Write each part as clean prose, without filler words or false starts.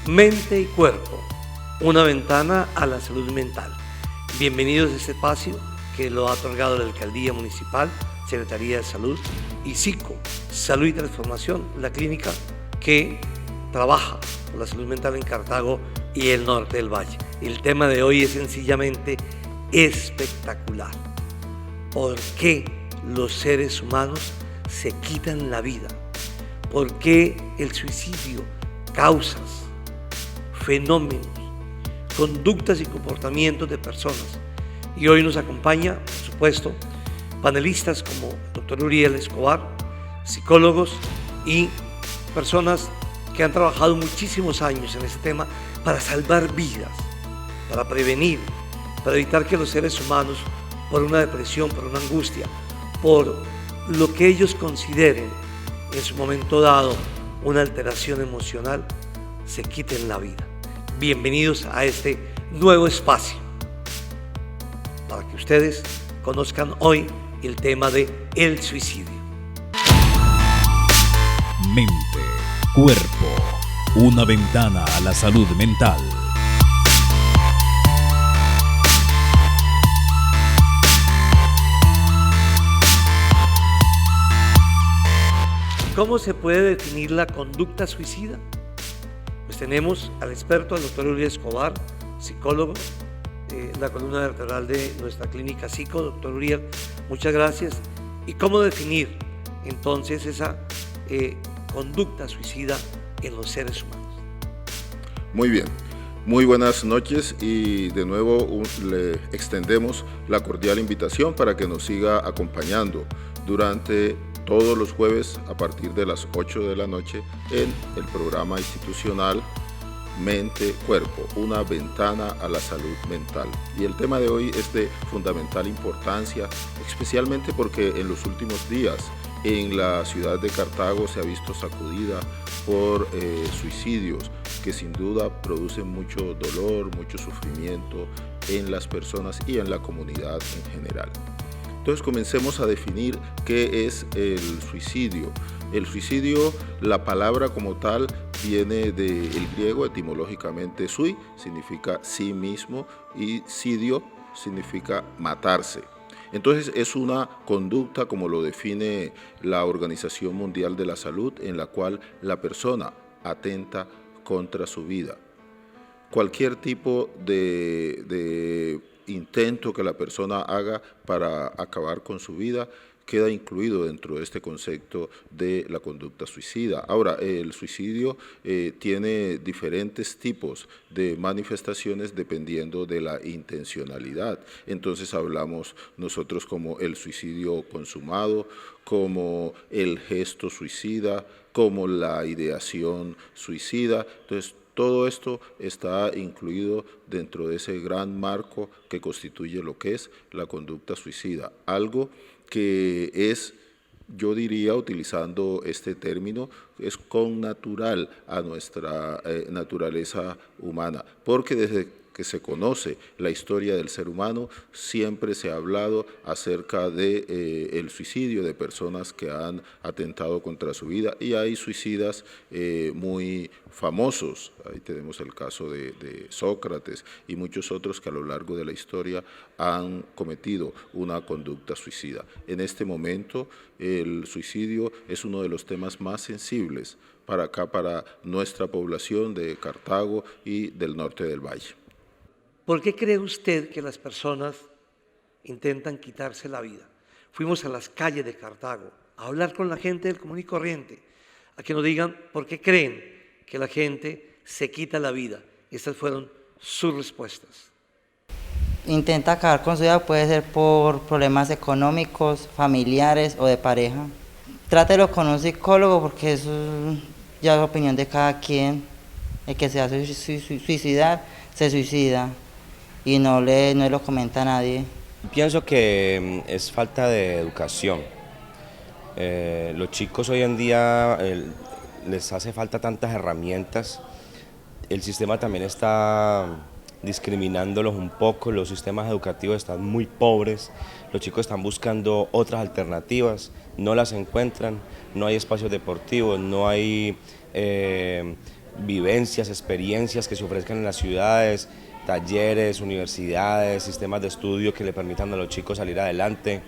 Mente y cuerpo, una ventana a la salud mental. Bienvenidos a este espacio que lo ha otorgado la Alcaldía Municipal, Secretaría de Salud y SICO, Salud y Transformación, la clínica que trabaja por la salud mental en Cartago y el norte del Valle. El tema de hoy es sencillamente espectacular. ¿Por qué los seres humanos se quitan la vida? ¿Por qué el suicidio? Causas, fenómenos, conductas y comportamientos de personas. Y hoy nos acompaña, por supuesto, panelistas como el doctor Uriel Escobar, psicólogos y personas que han trabajado muchísimos años en este tema para salvar vidas, para prevenir, para evitar que los seres humanos, por una depresión, por una angustia, por lo que ellos consideren en su momento dado una alteración emocional, se quiten la vida. Bienvenidos a este nuevo espacio para que ustedes conozcan hoy el tema de el suicidio. Mente, cuerpo, una ventana a la salud mental. ¿Cómo se puede definir la conducta suicida? Pues tenemos al experto, al doctor Uriel Escobar, psicólogo, la columna vertebral de nuestra clínica SICO. Doctor Uriel, muchas gracias. ¿Y cómo definir entonces esa conducta suicida en los seres humanos? Muy bien, muy buenas noches y de nuevo le extendemos la cordial invitación para que nos siga acompañando durante todos los jueves a partir de las 8 de la noche en el programa institucional Mente, Cuerpo, una ventana a la salud mental. Y el tema de hoy es de fundamental importancia, especialmente porque en los últimos días en la ciudad de Cartago se ha visto sacudida por suicidios que sin duda producen mucho dolor, mucho sufrimiento en las personas y en la comunidad en general. Entonces comencemos a definir qué es el suicidio. El suicidio, la palabra como tal, viene del griego etimológicamente sui, significa sí mismo, y sidio significa matarse. Entonces es una conducta, como lo define la Organización Mundial de la Salud, en la cual la persona atenta contra su vida. Cualquier tipo de intento que la persona haga para acabar con su vida queda incluido dentro de este concepto de la conducta suicida. Ahora, el suicidio tiene diferentes tipos de manifestaciones dependiendo de la intencionalidad. Entonces hablamos nosotros como el suicidio consumado, como el gesto suicida, como la ideación suicida. Entonces, todo esto está incluido dentro de ese gran marco que constituye lo que es la conducta suicida. Algo que es, yo diría, utilizando este término, es connatural a nuestra naturaleza humana, porque desde que se conoce la historia del ser humano, siempre se ha hablado acerca de el suicidio de personas que han atentado contra su vida, y hay suicidas muy famosos. Ahí tenemos el caso de Sócrates y muchos otros que a lo largo de la historia han cometido una conducta suicida. En este momento, el suicidio es uno de los temas más sensibles para acá, para nuestra población de Cartago y del norte del Valle. ¿Por qué cree usted que las personas intentan quitarse la vida? Fuimos a las calles de Cartago a hablar con la gente del común y corriente, a que nos digan por qué creen que la gente se quita la vida. Estas fueron sus respuestas. Intenta acabar con su vida, puede ser por problemas económicos, familiares o de pareja. Trátelo con un psicólogo porque eso ya es opinión de cada quien. El que se hace suicidar, se suicida y no lo comenta a nadie. Pienso que es falta de educación. Los chicos hoy en día les hace falta tantas herramientas. El sistema también está discriminándolos un poco, los sistemas educativos están muy pobres, los chicos están buscando otras alternativas, no las encuentran, no hay espacios deportivos, no hay vivencias, experiencias que se ofrezcan en las ciudades, talleres, universidades, sistemas de estudio que le permitan a los chicos salir adelante.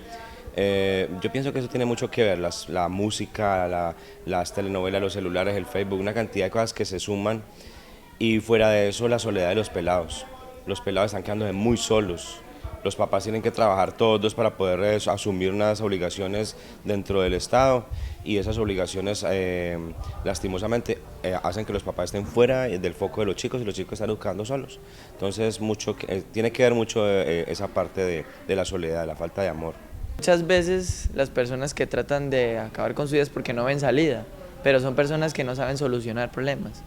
Yo pienso que eso tiene mucho que ver, la música, las telenovelas, los celulares, el Facebook, una cantidad de cosas que se suman, y fuera de eso la soledad de los pelados. Los pelados están quedándose muy solos. Los papás tienen que trabajar todos para poder asumir unas obligaciones dentro del Estado, y esas obligaciones lastimosamente hacen que los papás estén fuera del foco de los chicos y los chicos están educando solos. Entonces tiene que ver mucho esa parte de la soledad, de la falta de amor. Muchas veces las personas que tratan de acabar con su vida es porque no ven salida, pero son personas que no saben solucionar problemas.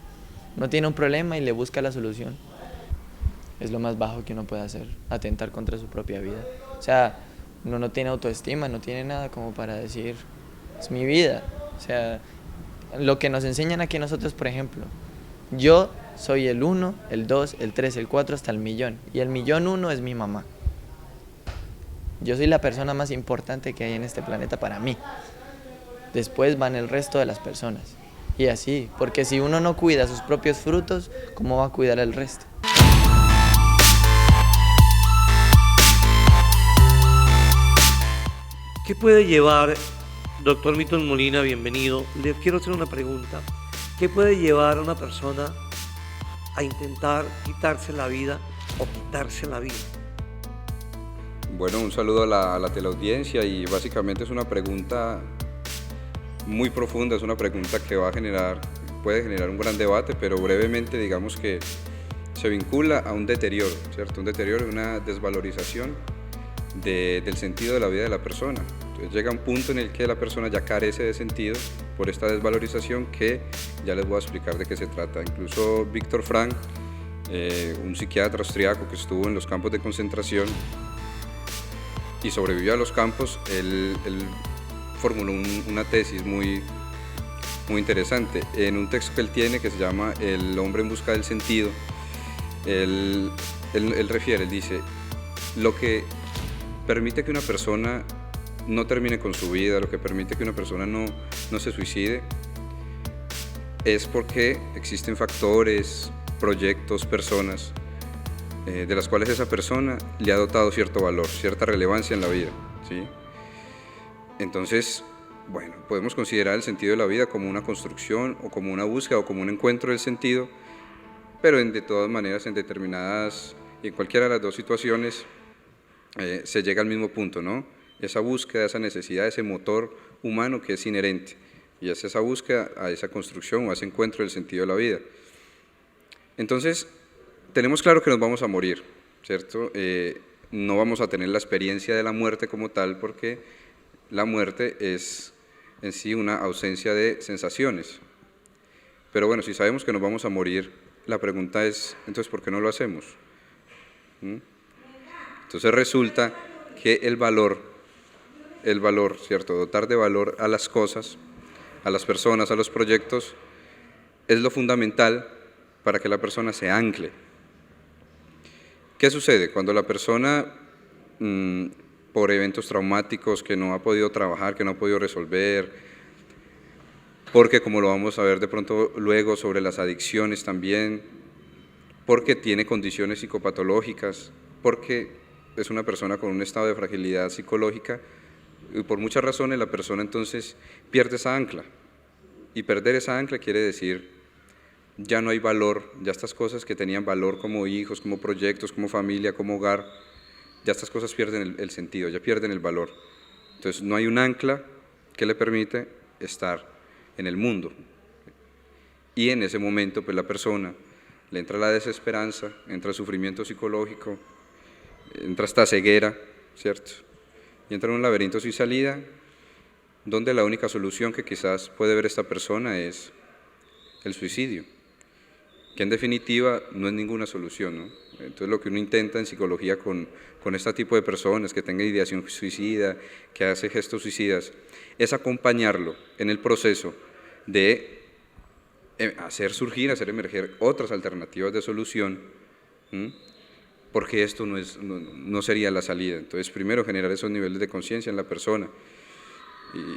Uno tiene un problema y le busca la solución. Es lo más bajo que uno puede hacer, atentar contra su propia vida. O sea, uno no tiene autoestima, no tiene nada como para decir, es mi vida. O sea, lo que nos enseñan aquí nosotros, por ejemplo, yo soy el 1, el 2, el 3, el 4 hasta el millón, y el millón 1 es mi mamá. Yo soy la persona más importante que hay en este planeta para mí. Después van el resto de las personas. Y así, porque si uno no cuida sus propios frutos, ¿cómo va a cuidar el resto? ¿Qué puede llevar, doctor Milton Molina, bienvenido? Le quiero hacer una pregunta. ¿Qué puede llevar a una persona a intentar quitarse la vida o quitarse la vida? Bueno, un saludo a la teleaudiencia, y básicamente es una pregunta muy profunda, es una pregunta que puede generar un gran debate, pero brevemente digamos que se vincula a un deterioro, ¿cierto? Un deterioro, una desvalorización del sentido de la vida de la persona. Entonces llega un punto en el que la persona ya carece de sentido por esta desvalorización, que ya les voy a explicar de qué se trata. Incluso Viktor Frankl, un psiquiatra austriaco que estuvo en los campos de concentración y sobrevivió a los campos, él formuló una tesis muy interesante. En un texto que él tiene que se llama El hombre en busca del sentido, él dice, lo que permite que una persona no termine con su vida, lo que permite que una persona no se suicide, es porque existen factores, proyectos, personas, de las cuales esa persona le ha dotado cierto valor, cierta relevancia en la vida, ¿sí? Entonces, bueno, podemos considerar el sentido de la vida como una construcción, o como una búsqueda, o como un encuentro del sentido, pero de todas maneras, en determinadas, y en cualquiera de las dos situaciones, se llega al mismo punto, ¿no? Esa búsqueda, esa necesidad, ese motor humano que es inherente, y es esa búsqueda a esa construcción o a ese encuentro del sentido de la vida. Entonces, tenemos claro que nos vamos a morir, ¿cierto? No vamos a tener la experiencia de la muerte como tal, porque la muerte es en sí una ausencia de sensaciones. Pero bueno, si sabemos que nos vamos a morir, la pregunta es, entonces, ¿por qué no lo hacemos? Entonces resulta que el valor, ¿cierto? Dotar de valor a las cosas, a las personas, a los proyectos, es lo fundamental para que la persona se ancle. ¿Qué sucede? Cuando la persona, por eventos traumáticos que no ha podido trabajar, que no ha podido resolver, porque como lo vamos a ver de pronto luego sobre las adicciones también, porque tiene condiciones psicopatológicas, porque es una persona con un estado de fragilidad psicológica, y por muchas razones la persona entonces pierde esa ancla, y perder esa ancla quiere decir ya no hay valor, ya estas cosas que tenían valor como hijos, como proyectos, como familia, como hogar, ya estas cosas pierden el sentido, ya pierden el valor. Entonces no hay un ancla que le permite estar en el mundo, y en ese momento pues la persona le entra la desesperanza, entra el sufrimiento psicológico, entra esta ceguera, ¿cierto? Y entra en un laberinto sin salida, donde la única solución que quizás puede ver esta persona es el suicidio, que en definitiva no es ninguna solución, ¿no? Entonces lo que uno intenta en psicología con este tipo de personas que tengan ideación suicida, que hace gestos suicidas, es acompañarlo en el proceso de hacer surgir, hacer emerger otras alternativas de solución, porque esto no sería la salida. Entonces primero generar esos niveles de conciencia en la persona.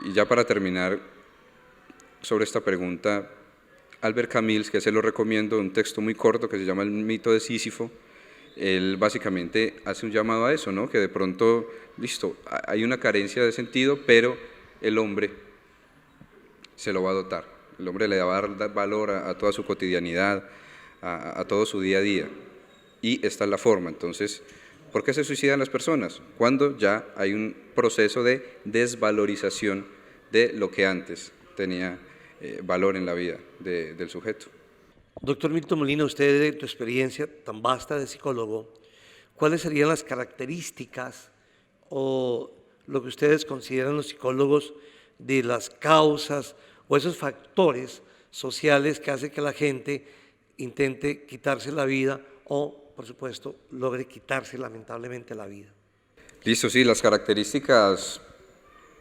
Y ya para terminar sobre esta pregunta, Albert Camus, que se lo recomiendo, un texto muy corto que se llama El mito de Sísifo. Él básicamente hace un llamado a eso, ¿no? Que de pronto, listo, hay una carencia de sentido, pero el hombre se lo va a dotar. El hombre le va a dar valor a toda su cotidianidad, a todo su día a día. Y esta es la forma. Entonces, ¿por qué se suicidan las personas? Cuando ya hay un proceso de desvalorización de lo que antes tenía valor en la vida del sujeto. Doctor Milton Molina, usted de tu experiencia tan vasta de psicólogo, ¿cuáles serían las características o lo que ustedes consideran los psicólogos de las causas o esos factores sociales que hacen que la gente intente quitarse la vida o, por supuesto, logre quitarse lamentablemente la vida? Listo, sí, las características,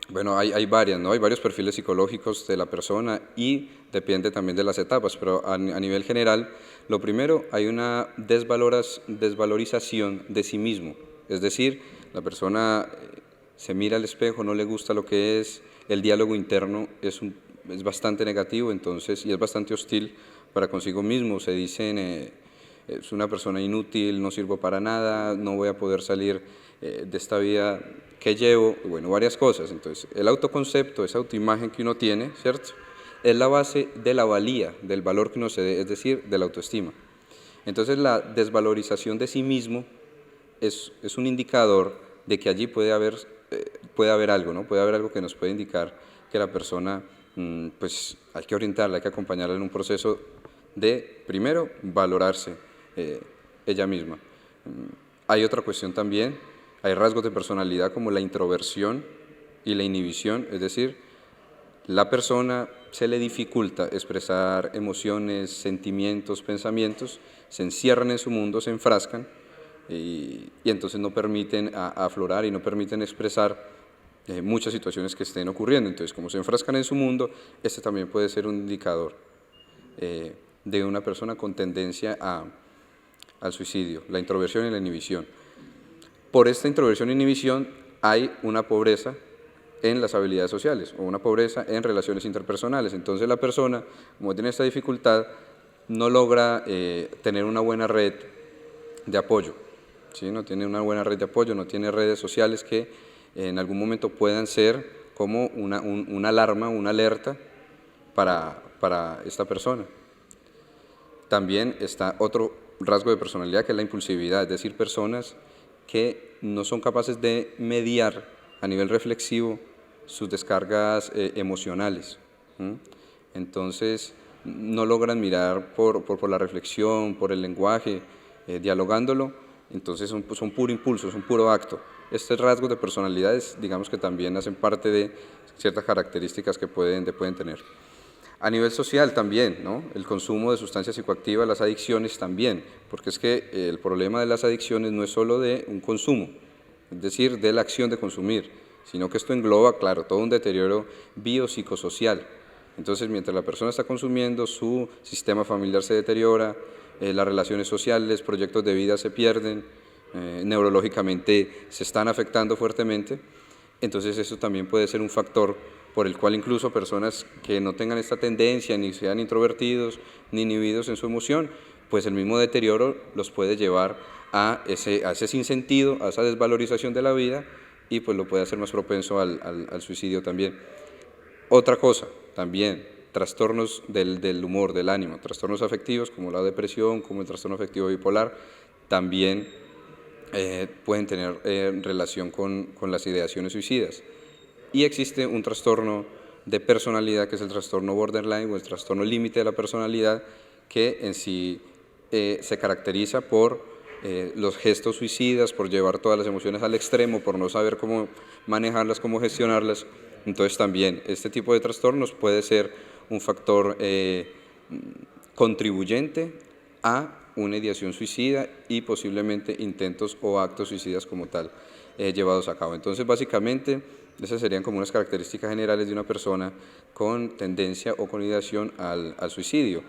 bueno, hay varias, ¿no? Hay varios perfiles psicológicos de la persona y depende también de las etapas, pero a nivel general, lo primero, hay una desvalorización de sí mismo, es decir, la persona se mira al espejo, no le gusta lo que es, el diálogo interno es bastante negativo, entonces, y es bastante hostil para consigo mismo, se dicen, es una persona inútil, no sirvo para nada, no voy a poder salir de esta vida que llevo, bueno, varias cosas. Entonces, el autoconcepto, esa autoimagen que uno tiene, ¿cierto?, es la base de la valía, del valor que uno se dé, es decir, de la autoestima. Entonces, la desvalorización de sí mismo es un indicador de que allí puede haber algo, ¿no? Puede haber algo que nos puede indicar que la persona, pues, hay que orientarla, hay que acompañarla en un proceso de, primero, valorarse ella misma. Hay otra cuestión también, hay rasgos de personalidad como la introversión y la inhibición, es decir, la persona se le dificulta expresar emociones, sentimientos, pensamientos, se encierran en su mundo, se enfrascan y entonces no permiten aflorar y no permiten expresar muchas situaciones que estén ocurriendo. Entonces, como se enfrascan en su mundo, este también puede ser un indicador de una persona con tendencia al suicidio, la introversión y la inhibición. Por esta introversión e inhibición hay una pobreza en las habilidades sociales o una pobreza en relaciones interpersonales. Entonces la persona, como tiene esta dificultad, no logra tener una buena red de apoyo, ¿sí? No tiene una buena red de apoyo, no tiene redes sociales que en algún momento puedan ser como una alarma, una alerta para esta persona. También está otro rasgo de personalidad que es la impulsividad, es decir, personas que no son capaces de mediar a nivel reflexivo sus descargas emocionales. Entonces, no logran mirar por la reflexión, por el lenguaje, dialogándolo, entonces son puro impulso, son puro acto. Estos rasgos de personalidades, digamos que también hacen parte de ciertas características que pueden tener. A nivel social también, ¿no? El consumo de sustancias psicoactivas, las adicciones también, porque es que el problema de las adicciones no es solo de un consumo, es decir, de la acción de consumir, sino que esto engloba, claro, todo un deterioro biopsicosocial. Entonces, mientras la persona está consumiendo, su sistema familiar se deteriora, las relaciones sociales, proyectos de vida se pierden, neurológicamente se están afectando fuertemente, entonces eso también puede ser un factor por el cual incluso personas que no tengan esta tendencia, ni sean introvertidos, ni inhibidos en su emoción, pues el mismo deterioro los puede llevar a ese sinsentido, a esa desvalorización de la vida y pues lo puede hacer más propenso al suicidio también. Otra cosa también, trastornos del humor, del ánimo, trastornos afectivos como la depresión, como el trastorno afectivo bipolar, también pueden tener relación con las ideaciones suicidas. Y existe un trastorno de personalidad que es el trastorno borderline o el trastorno límite de la personalidad que en sí se caracteriza por los gestos suicidas, por llevar todas las emociones al extremo, por no saber cómo manejarlas, cómo gestionarlas. Entonces también este tipo de trastornos puede ser un factor contribuyente a una ideación suicida y posiblemente intentos o actos suicidas como tal llevados a cabo. Entonces básicamente esas serían como unas características generales de una persona con tendencia o con ideación al suicidio.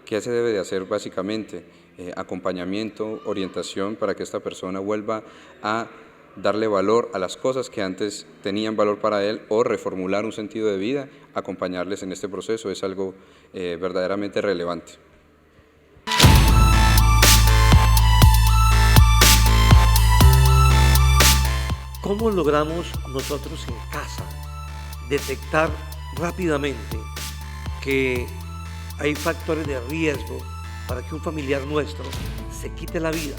¿Qué se debe de hacer básicamente? Acompañamiento, orientación para que esta persona vuelva a darle valor a las cosas que antes tenían valor para él o reformular un sentido de vida, acompañarles en este proceso es algo verdaderamente relevante. ¿Cómo logramos nosotros en casa detectar rápidamente que hay factores de riesgo para que un familiar nuestro se quite la vida?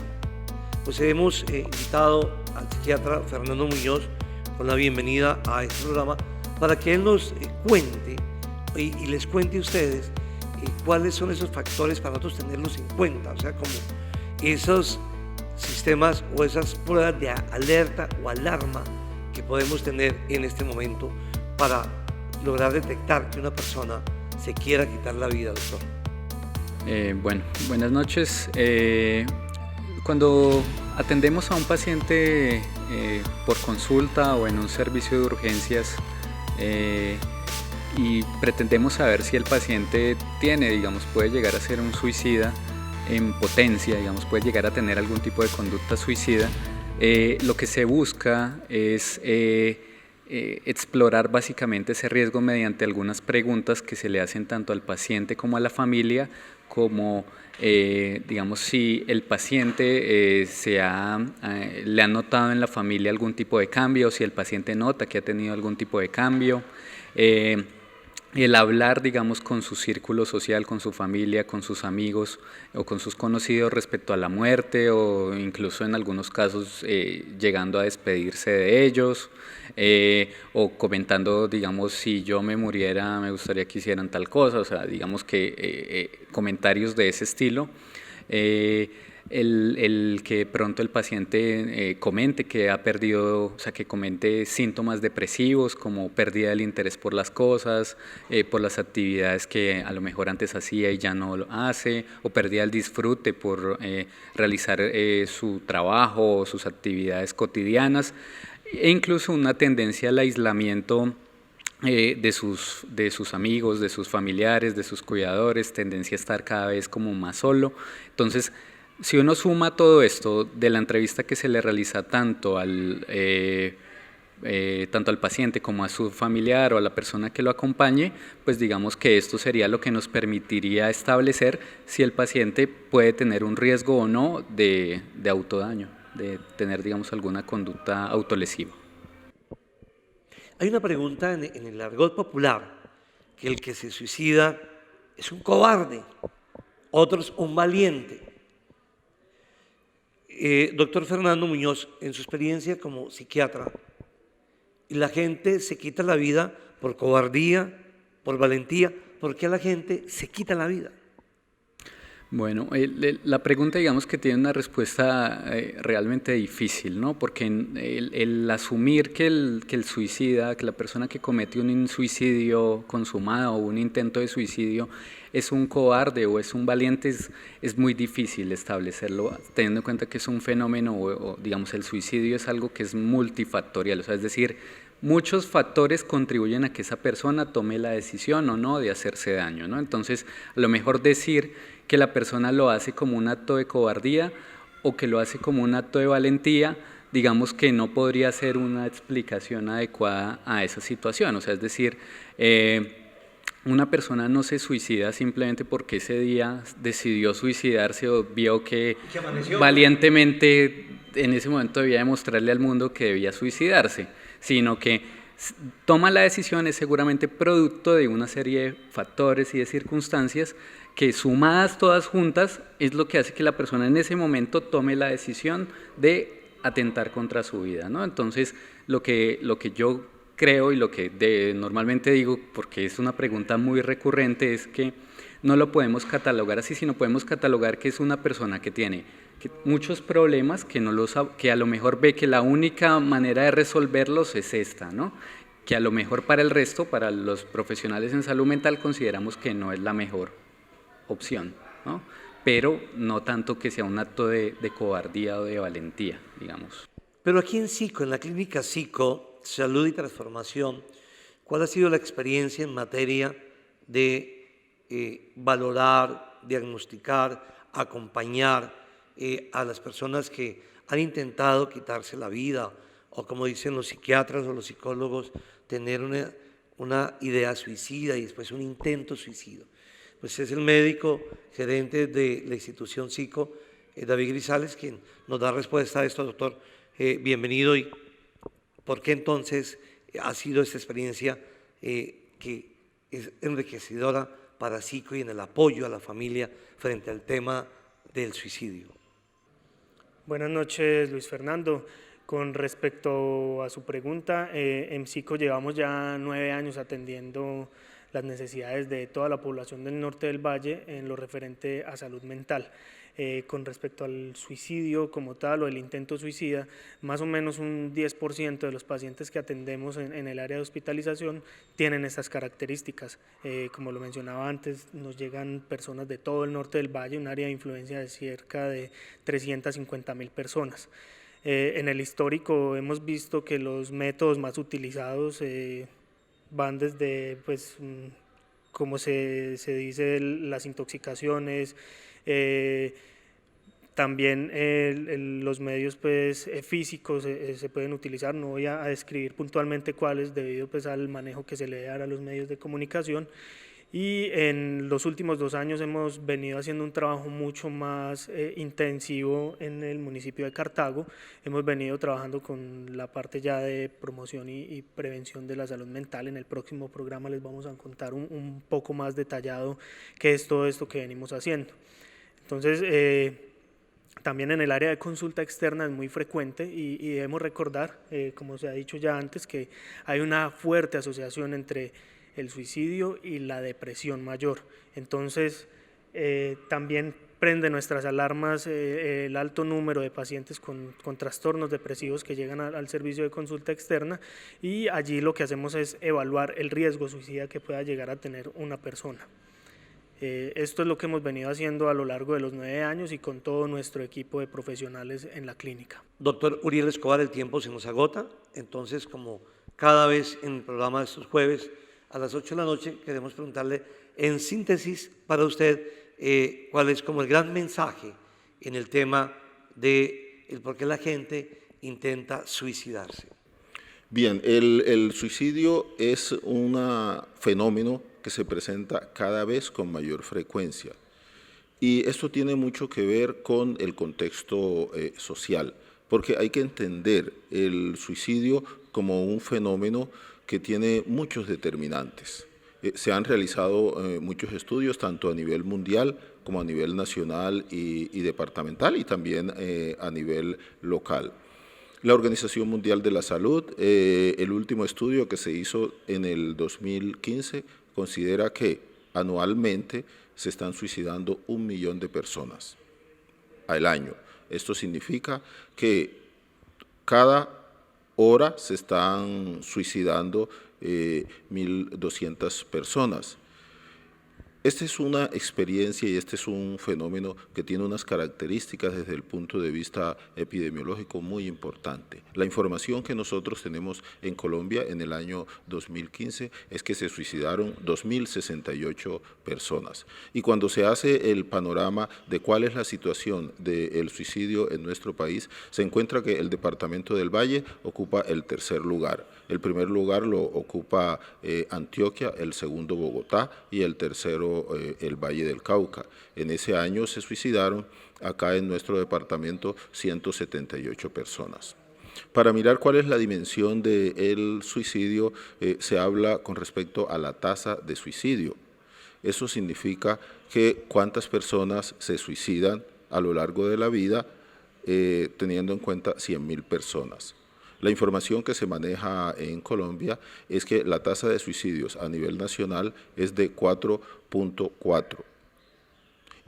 Pues hemos invitado al psiquiatra Fernando Muñoz con la bienvenida a este programa para que él nos cuente y les cuente a ustedes cuáles son esos factores para nosotros tenerlos en cuenta, o sea, como esos sistemas o esas pruebas de alerta o alarma que podemos tener en este momento para lograr detectar que una persona se quiera quitar la vida, doctor. Bueno, buenas noches. Cuando atendemos a un paciente por consulta o en un servicio de urgencias y pretendemos saber si el paciente tiene, digamos, puede llegar a ser un suicida en potencia, digamos, puede llegar a tener algún tipo de conducta suicida, lo que se busca es explorar básicamente ese riesgo mediante algunas preguntas que se le hacen tanto al paciente como a la familia, como digamos si el paciente le han notado en la familia algún tipo de cambio, si el paciente nota que ha tenido algún tipo de cambio, el hablar, digamos, con su círculo social, con su familia, con sus amigos o con sus conocidos respecto a la muerte o incluso en algunos casos llegando a despedirse de ellos o comentando, digamos, si yo me muriera me gustaría que hicieran tal cosa, o sea, digamos que comentarios de ese estilo. El que pronto el paciente comente que ha perdido, o sea, que comente síntomas depresivos como pérdida del interés por las cosas, por las actividades que a lo mejor antes hacía y ya no lo hace, o pérdida del disfrute por realizar su trabajo o sus actividades cotidianas, e incluso una tendencia al aislamiento de sus amigos, de sus familiares, de sus cuidadores, tendencia a estar cada vez como más solo. Entonces, si uno suma todo esto de la entrevista que se le realiza tanto al paciente como a su familiar o a la persona que lo acompañe, pues digamos que esto sería lo que nos permitiría establecer si el paciente puede tener un riesgo o no de autodaño, de tener, digamos, alguna conducta autolesiva. Hay una pregunta en el argot popular, que el que se suicida es un cobarde, otros un valiente. Doctor Fernando Muñoz, en su experiencia como psiquiatra, la gente se quita la vida por cobardía, por valentía. ¿Por qué la gente se quita la vida? Bueno, la pregunta, digamos, que tiene una respuesta realmente difícil, ¿no? Porque el asumir que el suicida, que la persona que comete un suicidio consumado o un intento de suicidio es un cobarde o es un valiente es muy difícil establecerlo, teniendo en cuenta que es un fenómeno o digamos, el suicidio es algo que es multifactorial, o sea, es decir, muchos factores contribuyen a que esa persona tome la decisión o no de hacerse daño, ¿no? Entonces, a lo mejor decir que la persona lo hace como un acto de cobardía o que lo hace como un acto de valentía, digamos que no podría ser una explicación adecuada a esa situación, o sea, es decir, una persona no se suicida simplemente porque ese día decidió suicidarse o vio que valientemente en ese momento debía demostrarle al mundo que debía suicidarse, sino que toma la decisión es seguramente producto de una serie de factores y de circunstancias que sumadas todas juntas es lo que hace que la persona en ese momento tome la decisión de atentar contra su vida, ¿no? Entonces, lo que yo creo y lo que normalmente digo, porque es una pregunta muy recurrente, es que no lo podemos catalogar así, sino podemos catalogar que es una persona que tiene muchos problemas, que a lo mejor ve que la única manera de resolverlos es esta, ¿no? Que a lo mejor para el resto, para los profesionales en salud mental, consideramos que no es la mejor opción, ¿no? Pero no tanto que sea un acto de cobardía o de valentía, digamos. Pero aquí en Psico, en la clínica Psico, Salud y Transformación, ¿cuál ha sido la experiencia en materia de valorar, diagnosticar, acompañar a las personas que han intentado quitarse la vida, o como dicen los psiquiatras o los psicólogos, tener una idea suicida y después un intento suicida. Pues es el médico gerente de la institución Psico, David Grisales, quien nos da respuesta a esto. Doctor, bienvenido. ¿Y por qué entonces ha sido esta experiencia que es enriquecedora para Psico y en el apoyo a la familia frente al tema del suicidio? Buenas noches, Luis Fernando. Con respecto a su pregunta, en Psico llevamos ya 9 años atendiendo las necesidades de toda la población del norte del Valle en lo referente a salud mental. Con respecto al suicidio como tal o el intento suicida, más o menos un 10% de los pacientes que atendemos en el área de hospitalización tienen estas características. Como lo mencionaba antes, nos llegan personas de todo el norte del Valle, un área de influencia de cerca de 350.000 personas. En el histórico hemos visto que los métodos más utilizados van desde, pues, como se dice, las intoxicaciones, también los medios pues, físicos se pueden utilizar. No voy a describir puntualmente cuáles debido pues, al manejo que se le da a los medios de comunicación. Y en los últimos 2 años hemos venido haciendo un trabajo mucho más intensivo en el municipio de Cartago. Hemos venido trabajando con la parte ya de promoción y prevención de la salud mental. En el próximo programa les vamos a contar un poco más detallado qué es todo esto que venimos haciendo. Entonces, también en el área de consulta externa es muy frecuente y debemos recordar, como se ha dicho ya antes, que hay una fuerte asociación entre el suicidio y la depresión mayor. Entonces, también prende nuestras alarmas el alto número de pacientes con trastornos depresivos que llegan al servicio de consulta externa, y allí lo que hacemos es evaluar el riesgo suicida que pueda llegar a tener una persona. Esto es lo que hemos venido haciendo a lo largo de los 9 años y con todo nuestro equipo de profesionales en la clínica. Doctor Uriel Escobar, el tiempo se nos agota, entonces como cada vez en el programa de estos jueves a las 8 de la noche queremos preguntarle en síntesis para usted cuál es como el gran mensaje en el tema de el por qué la gente intenta suicidarse. Bien, el suicidio es un fenómeno que se presenta cada vez con mayor frecuencia, y esto tiene mucho que ver con el contexto social, porque hay que entender el suicidio como un fenómeno que tiene muchos determinantes. Se han realizado muchos estudios tanto a nivel mundial como a nivel nacional y departamental, y también a nivel local. La Organización Mundial de la Salud, el último estudio que se hizo en el 2015, considera que anualmente se están suicidando 1 millón de personas al año. Esto significa que cada hora se están suicidando 1.200 personas. Esta es una experiencia y este es un fenómeno que tiene unas características desde el punto de vista epidemiológico muy importante. La información que nosotros tenemos en Colombia en el año 2015 es que se suicidaron 2.068 personas. Y cuando se hace el panorama de cuál es la situación del suicidio en nuestro país, se encuentra que el departamento del Valle ocupa el 3er lugar. El primer lugar lo ocupa Antioquia, el segundo Bogotá y el tercero el Valle del Cauca. En ese año se suicidaron acá en nuestro departamento 178 personas. Para mirar cuál es la dimensión del suicidio, se habla con respecto a la tasa de suicidio. Eso significa que cuántas personas se suicidan a lo largo de la vida, teniendo en cuenta 100.000 personas. La información que se maneja en Colombia es que la tasa de suicidios a nivel nacional es de 4.4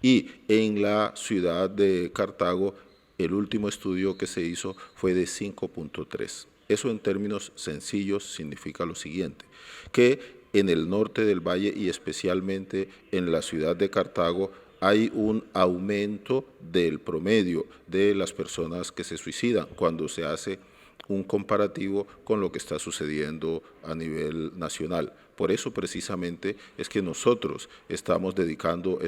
y en la ciudad de Cartago el último estudio que se hizo fue de 5.3. Eso en términos sencillos significa lo siguiente, que en el norte del Valle y especialmente en la ciudad de Cartago hay un aumento del promedio de las personas que se suicidan cuando se hace un comparativo con lo que está sucediendo a nivel nacional. Por eso precisamente es que nosotros estamos dedicando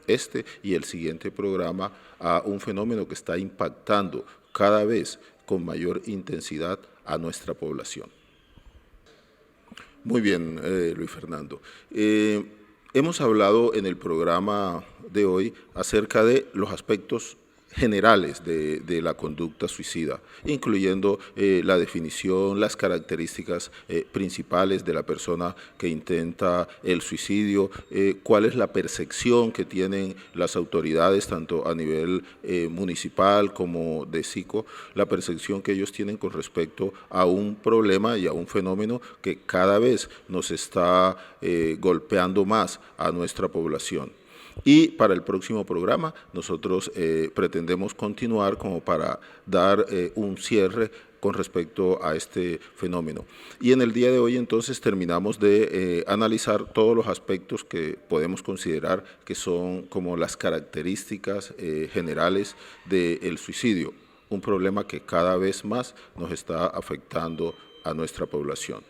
este y el siguiente programa a un fenómeno que está impactando cada vez con mayor intensidad a nuestra población. Muy bien, Luis Fernando. Hemos hablado en el programa de hoy acerca de los aspectos generales de la conducta suicida, incluyendo la definición, las características principales de la persona que intenta el suicidio, cuál es la percepción que tienen las autoridades, tanto a nivel municipal como de SICO, la percepción que ellos tienen con respecto a un problema y a un fenómeno que cada vez nos está golpeando más a nuestra población. Y para el próximo programa nosotros pretendemos continuar como para dar un cierre con respecto a este fenómeno. Y en el día de hoy entonces terminamos de analizar todos los aspectos que podemos considerar que son como las características generales del suicidio, un problema que cada vez más nos está afectando a nuestra población.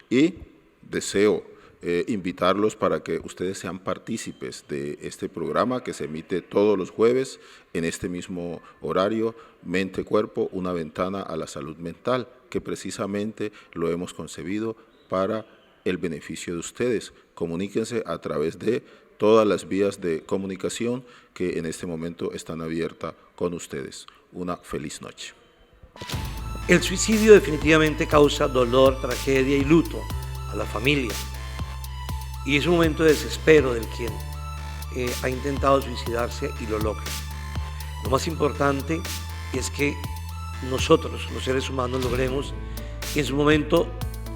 Y deseo invitarlos para que ustedes sean partícipes de este programa que se emite todos los jueves en este mismo horario, Mente Cuerpo, una ventana a la salud mental, que precisamente lo hemos concebido para el beneficio de ustedes. Comuníquense a través de todas las vías de comunicación que en este momento están abiertas con ustedes. Una feliz noche. El suicidio definitivamente causa dolor, tragedia y luto a la familia. Y es un momento de desespero del quien ha intentado suicidarse y lo logra. Lo más importante es que nosotros, los seres humanos, logremos en su momento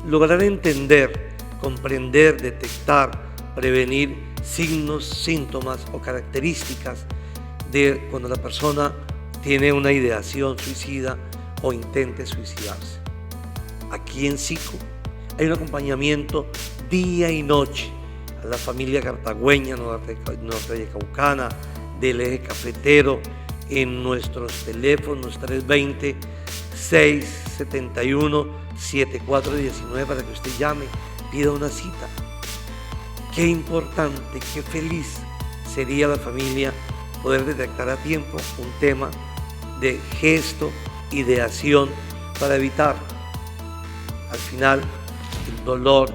lograr entender, comprender, detectar, prevenir signos, síntomas o características de cuando la persona tiene una ideación suicida o intente suicidarse. Aquí en SICO hay un acompañamiento día y noche a la familia cartagüeña, norte-caucana, del eje cafetero, en nuestros teléfonos 320-671-7419 para que usted llame, pida una cita. Qué importante, qué feliz sería la familia poder detectar a tiempo un tema de gesto, ideación, para evitar al final el dolor,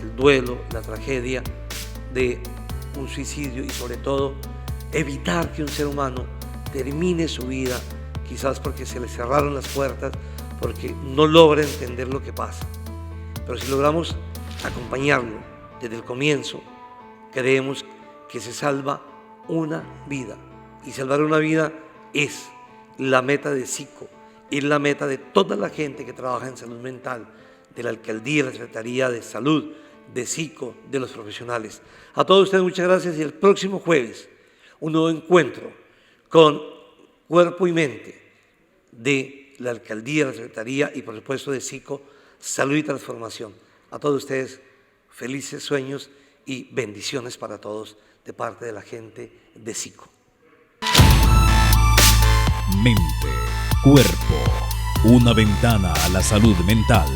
el duelo, la tragedia de un suicidio y sobre todo evitar que un ser humano termine su vida, quizás porque se le cerraron las puertas, porque no logra entender lo que pasa. Pero si logramos acompañarlo desde el comienzo, creemos que se salva una vida. Y salvar una vida es la meta de SICO, es la meta de toda la gente que trabaja en salud mental, de la alcaldía, la Secretaría de Salud, de SICO, de los profesionales. A todos ustedes muchas gracias y el próximo jueves un nuevo encuentro con Cuerpo y Mente de la alcaldía, la Secretaría y por supuesto de SICO, Salud y Transformación. A todos ustedes felices sueños y bendiciones para todos de parte de la gente de SICO. Mente, Cuerpo, una ventana a la salud mental.